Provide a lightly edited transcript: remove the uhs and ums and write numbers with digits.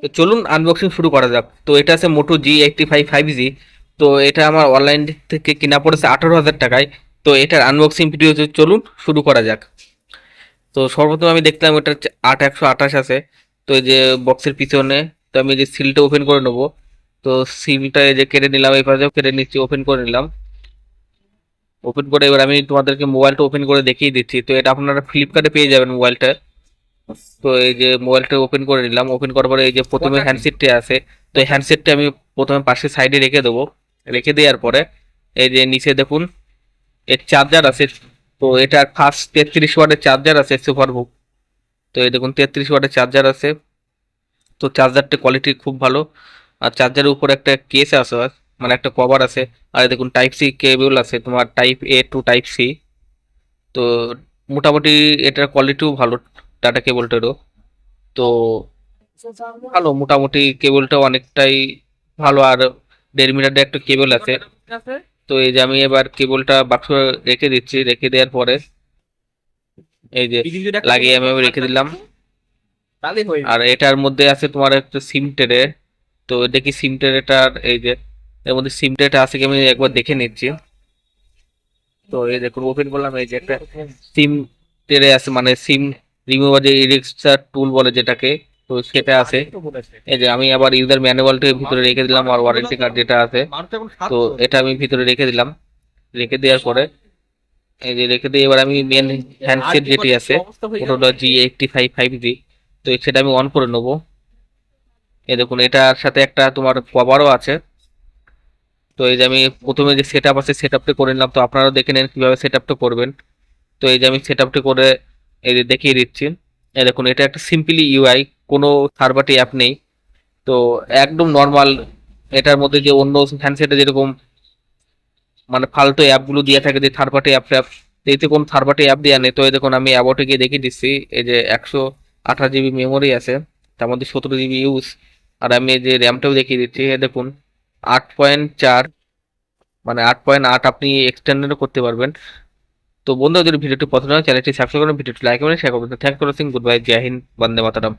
তো চলুন আনবক্সিং শুরু করা যাক। তো এটা আছে মোটো G85 5G। তো এটা আমার অনলাইন থেকে কিনা পড়েছে 18,000 টাকায়। তো এটার আনবক্সিং ভিডিও চলুন শুরু করা যাক। তো সর্বপ্রথম আমি দেখলাম এটা 8128 আছে। তো এই যে বক্সের পিছনে, তো আমি যে সিলটা ওপেন করে নেবো। তো সিলটা এই যে কেটে নিলাম, এই পাশেও কেটে নিচ্ছি, ওপেন করে নিলাম। ওপেন করে এবার আমি তোমাদেরকে মোবাইলটা ওপেন করে দেখিয়ে দিচ্ছি। তো এটা আপনারা ফ্লিপকার্টে পেয়ে যাবেন মোবাইলটা। তো এই যে মোবাইলটা ওপেন করে নিলাম, ওপেন করার পরে এই যে প্রথমে হ্যান্ডসেটটি আছে। তো এই হ্যান্ডসেটটা আমি প্রথমে পাশে সাইডে রেখে দেবো। রেখে দেওয়ার পরে এই যে নিচে দেখুন এর চার্জার আছে। তো এটার ফার্স্ট 33 ওয়াটের চার্জার আছে সুপারবুক। তো এই দেখুন 33 ওয়াটের চার্জার আছে। তো চার্জারটা কোয়ালিটি খুব ভালো। আর চার্জারের উপর একটা কেস আছে, মানে একটা কভার আছে। আর এই দেখুন টাইপ সি কেবল আছে, তোমার type A to type C। তো মোটামুটি এটার কোয়ালিটিও ভালো, টাটা কেবলটারও। তো ভালো মোটামুটি, কেবলটা অনেকটাই ভালো। আর 1.5 মিটারের একটা কেবল আছে। তো এই যে আমি এবার কেবলটা বাক্স রেখে দিচ্ছি, রেখে দেওয়ার পরে এই যে লাগিয়ে আমি রেখে দিলাম। আর এটার মধ্যে আছে তোমার একটা সিম ট্রে। তো দেখি সিম ট্রেটার, এই যে এর মধ্যে সিম ট্রেটা আছে কি আমি একবার দেখে নিচ্ছি। তো এই দেখুন ওপেন করলাম, এই যে একটা সিম ট্রে আছে, মানে সিম রিমুভার যে ইরেক্সার টুল বলে যেটাকে, তো সেটা আছে। এই যে আমি আবার ইউজার ম্যানুয়ালটা ভিতরে রেখে দিলাম, আর ওয়ারেন্টি কার্ড যেটা আছে, তো এটা আমি ভিতরে রেখে দিলাম। রেখে দেওয়ার পরে এই যে রেখে দিয়ে এবার আমি মেন হ্যান্ডসেট যেটি আছে, ওটা হলো G85 5G। তো সেটা আমি অন করে নেবো। এই দেখুন এটার সাথে একটা তোমার কভারও আছে। তো এই যে আমি প্রথমে যে সেট আপ আছে সেট আপটা করে নিলাম। তো আপনারাও দেখে নেন কিভাবে সেট আপটা করবেন। তো এই যে আমি সেট আপটা করে এই যে দেখিয়ে দিচ্ছি। এই দেখুন এটা একটা সিম্পলি ইউআই, কোনো থার্ড পার্টি অ্যাপ নেই। তো একদম নর্মাল। এটার মধ্যে যে অন্য হ্যান্ডসেটে যেরকম মানে ফালতু অ্যাপগুলো দিয়ে থাকে, যে থার্ড পার্টি অ্যাপ, এতে কোনো থার্ড পার্টি অ্যাপ দেওয়া নেই। তো এই দেখুন আমি অ্যাবোটে গিয়ে দেখিয়ে দিচ্ছি। এই যে 128 জিবি মেমোরি আছে, তার মধ্যে 17 জিবি ইউজ। আর আমি এই যে র্যামটাও দেখিয়ে দিচ্ছি। এই দেখুন 8.4, মানে 8.8 আপনি এক্সটেন্ডও করতে পারবেন। তো বন্ধুরা যদি ভিডিওটি পছন্দ হয় চ্যানেলটি সাবস্ক্রাইব করুন, ভিডিওটি লাইক করুন, শেয়ার করবেন। Thank for watching, goodbye, জয় হিন্দ, বন্দে মাতরম।